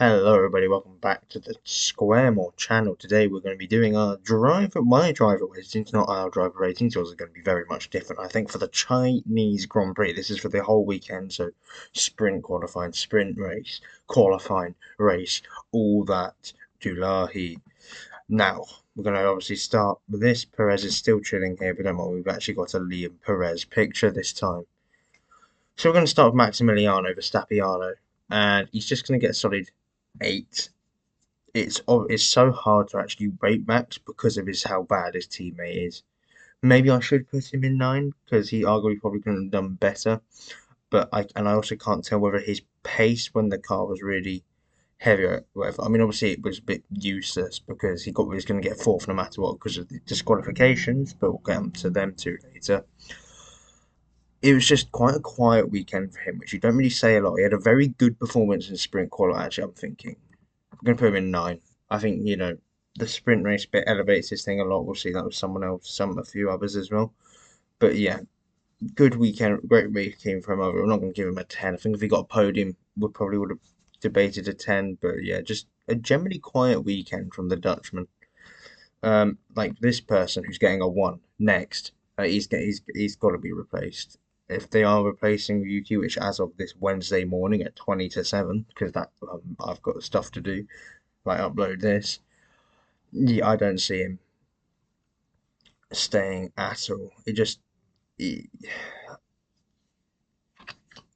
Hello everybody, welcome back to the Squaremore channel. Today we're going to be doing my driver ratings, not our driver ratings. Yours are going to be very much different. I think for the Chinese Grand Prix, this is for the whole weekend, so sprint qualifying, sprint race, qualifying race, all that Dulahi. Now, we're going to obviously start with this. Perez is still chilling here, but don't worry, we've actually got a Liam Perez picture this time. So we're going to start with Maximiliano Verstappiano, and he's just going to get a solid 8. It's so hard to actually rate Max because of how bad his teammate is. Maybe I should put him in 9 because he arguably probably could have done better. But I also can't tell whether his pace when the car was really heavier or whatever. I mean, obviously it was a bit useless because he was going to get fourth no matter what because of the disqualifications. But we'll get to them too later. It was just quite a quiet weekend for him, which you don't really say a lot. He had a very good performance in sprint quality. Actually, I'm thinking. I'm going to put him in 9. I think, the sprint race bit elevates this thing a lot. We'll see that with someone else, a few others as well. But yeah, good weekend, great weekend from over. I'm not going to give him a 10. I think if he got a podium, we probably would have debated a 10. But yeah, just a generally quiet weekend from the Dutchman. Like this person who's getting a 1 next, he's got to be replaced. If they are replacing Yuki, which as of this Wednesday morning at 20 to 7, because that I've got stuff to do, like upload this. Yeah, I don't see him staying at all. When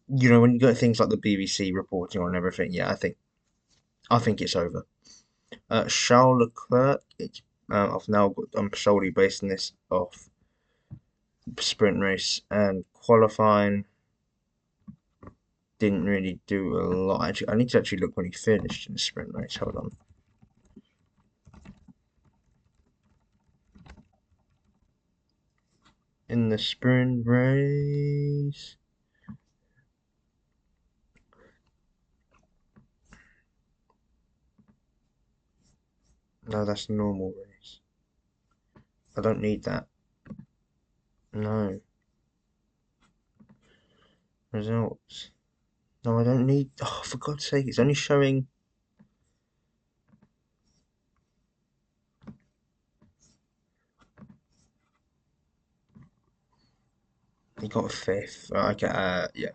you got things like the BBC reporting on everything, yeah, I think it's over. Charles Leclerc, I'm solely basing this off sprint race and qualifying. Didn't really do a lot. Actually, I need to actually look when he finished in the sprint race. Hold on. In the sprint race. No, that's the normal race. I don't need that. No. Results. No, I don't need. Oh, for God's sake, it's only showing. He got a 5th. Okay, yeah.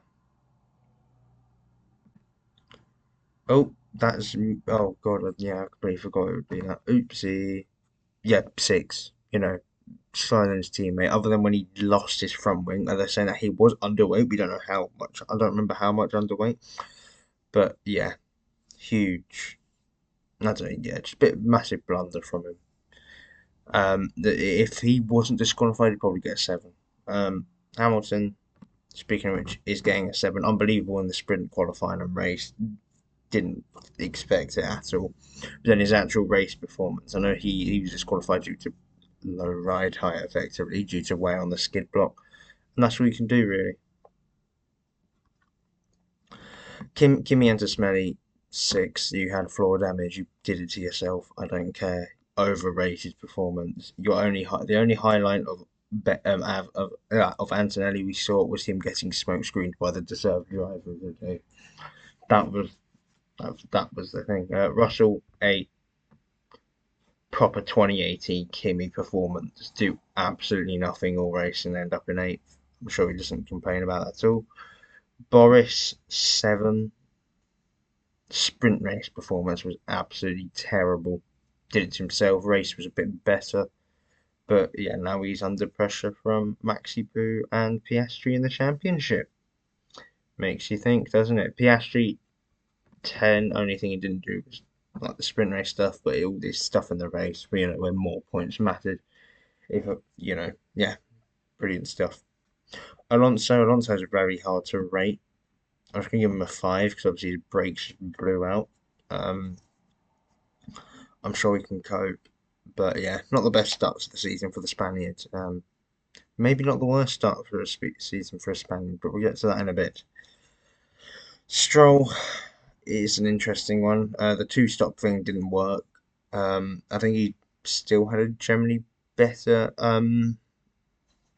Oh, that's. Oh, God, yeah, I completely forgot it would be that. Oopsie. Yeah, 6. Slower than his teammate, other than when he lost his front wing. And they're saying that he was underweight. We don't know how much. I don't remember how much underweight. But yeah, huge. I don't. Yeah, just a bit massive blunder from him. If he wasn't disqualified, he'd probably get a 7. Hamilton, speaking of which, is getting a 7. Unbelievable in the sprint qualifying and race. Didn't expect it at all. But then his actual race performance, I know he was disqualified due to low ride height, effectively, due to wear on the skid block. And that's all you can do, really. Kimi and Smelly, 6. You had floor damage. You did it to yourself. I don't care. Overrated performance. The only highlight of Antonelli we saw was him getting smoke screened by the deserved driver of the day. That was that was the thing. Russell, 8. Proper 2018 Kimi performance. Do absolutely nothing all race and end up in 8th. I'm sure he doesn't complain about that at all. Boris, 7. Sprint race performance was absolutely terrible. Did it to himself. Race was a bit better. But yeah, now he's under pressure from Maxi Poo and Piastri in the championship. Makes you think, doesn't it? Piastri, 10. Only thing he didn't do was like the sprint race stuff, but all this stuff in the race, when more points mattered. Yeah, brilliant stuff. Alonso's very hard to rate. I was going to give him a 5 because obviously his brakes blew out. Um, I'm sure he can cope. But yeah, not the best start to the season for the Spaniards. Maybe not the worst start for a season for a Spaniard, but we'll get to that in a bit. Stroll is an interesting one. The two-stop thing didn't work. I think he still had a generally better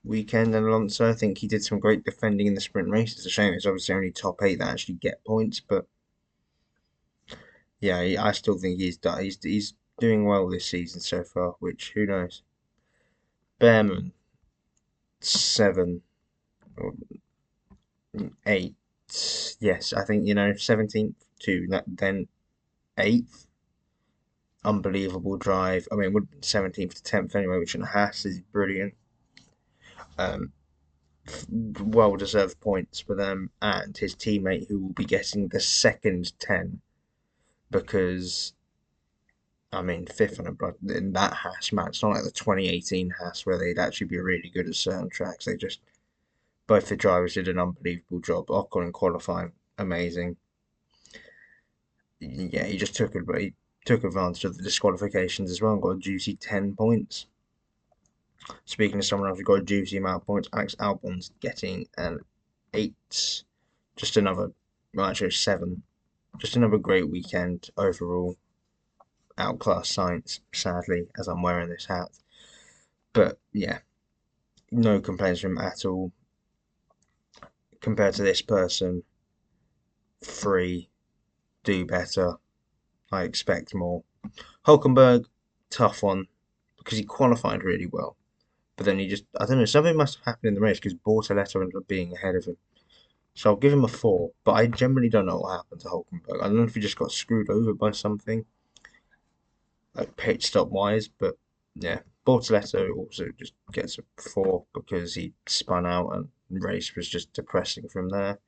weekend than Alonso. I think he did some great defending in the sprint race. It's a shame it's obviously only top 8 that actually get points, but Yeah, I still think he's doing well this season so far. Which who knows? Behrman 7 or 8. Yes, I think 17th to then 8th. Unbelievable drive. I mean, it would have been 17th to 10th anyway, which in Haas is brilliant. Um, well deserved points for them and his teammate who will be getting the second 10 because I mean, fifth on in that Haas, man. It's not like the 2018 Haas where they'd actually be really good at certain tracks. They just both the drivers did an unbelievable job. Ocon in qualifying, amazing. Yeah, he took advantage of the disqualifications as well and got a juicy 10 points. Speaking of someone else who got a juicy amount of points, Alex Albon's getting an 8. Just another, well, actually 7. Just another great weekend overall. Outclassed Science, sadly, as I'm wearing this hat. But yeah, no complaints from him at all. Compared to this person, free, do better. I expect more. Hulkenberg, tough one because he qualified really well. But then I don't know, something must have happened in the race because Bortoleto ended up being ahead of him. So I'll give him a 4, but I generally don't know what happened to Hulkenberg. I don't know if he just got screwed over by something, like pit stop wise, but yeah. Bortoleto also just gets a 4 because he spun out and the race was just depressing from there.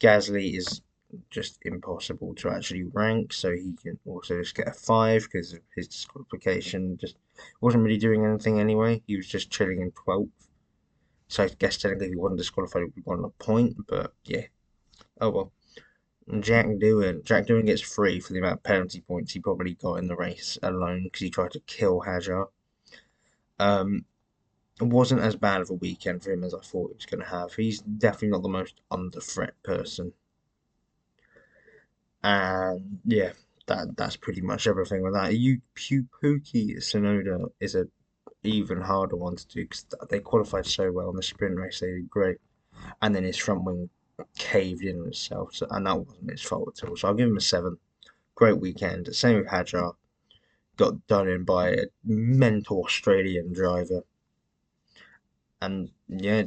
Gasly is just impossible to actually rank, so he can also just get a 5 because of his disqualification. Just wasn't really doing anything anyway. He was just chilling in 12th. So I guess technically if he wasn't disqualified, he would have won a point, but yeah. Oh well. And Jack Doohan gets free for the amount of penalty points he probably got in the race alone because he tried to kill Hajar. Um, it wasn't as bad of a weekend for him as I thought he was going to have. He's definitely not the most under threat person. And yeah, that's pretty much everything with that. Pookie Sonoda is a even harder one to do because they qualified so well in the sprint race. They did great, and then his front wing caved in on itself, and that wasn't his fault at all. So I'll give him a 7. Great weekend. Same with Hadjar. Got done in by a mental Australian driver, and yeah,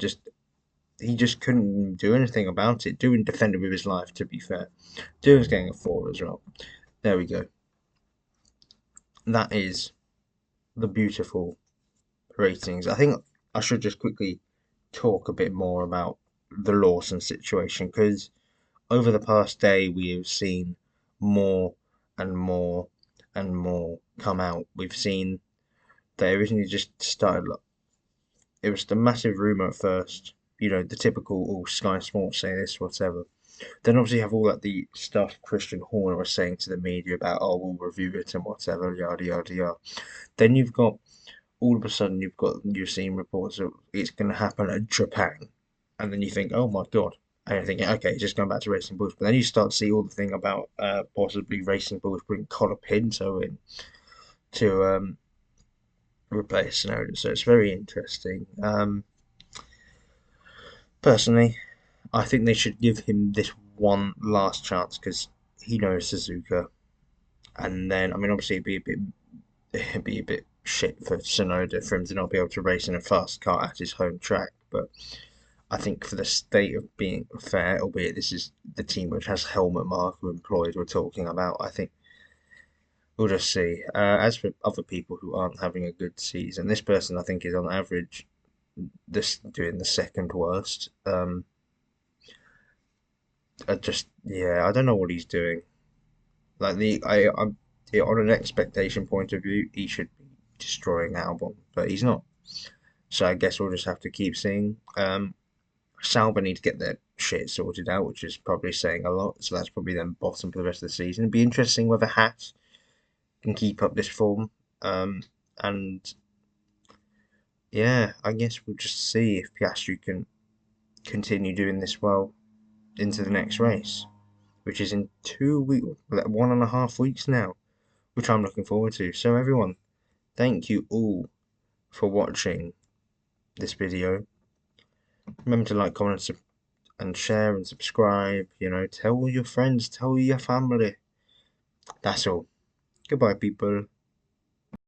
he just couldn't do anything about it. Doing defended with his life, to be fair. Doing's getting a 4 as well. There we go. That is the beautiful ratings. I think I should just quickly talk a bit more about the Lawson situation because over the past day we have seen more and more and more come out. We've seen they originally just started. It was the massive rumor at first. The typical Sky Sports say this, whatever. Then obviously you have all that the stuff Christian Horner was saying to the media about, oh, we'll review it and whatever, yada yada yada. Then you've got all of a sudden you're seeing reports of it's going to happen at Japan, and then you think, oh my god, and you're thinking, okay, it's just going back to Racing Bulls. But then you start to see all the thing about possibly Racing Bulls bring Colin Pinto in to replace Snowden. So it's very interesting. Personally, I think they should give him this one last chance because he knows Suzuka, and then I mean obviously it'd be a bit shit for Sonoda for him to not be able to race in a fast car at his home track, but I think for the state of being fair, albeit this is the team which has Helmut Marko employed, we're talking about. I think we'll just see. As for other people who aren't having a good season, this person I think is on average this doing the second worst. I don't know what he's doing. Like I'm yeah, on an expectation point of view, he should be destroying Albon, but he's not. So I guess we'll just have to keep seeing. Sauber need to get their shit sorted out, which is probably saying a lot. So that's probably them bottom for the rest of the season. It'd be interesting whether Haas can keep up this form. And yeah, I guess we'll just see if Piastri can continue doing this well into the next race, which is in 2 weeks, 1.5 weeks now, which I'm looking forward to. So everyone, thank you all for watching this video. Remember to like, comment, and share and subscribe. Tell your friends, tell your family. That's all. Goodbye, people.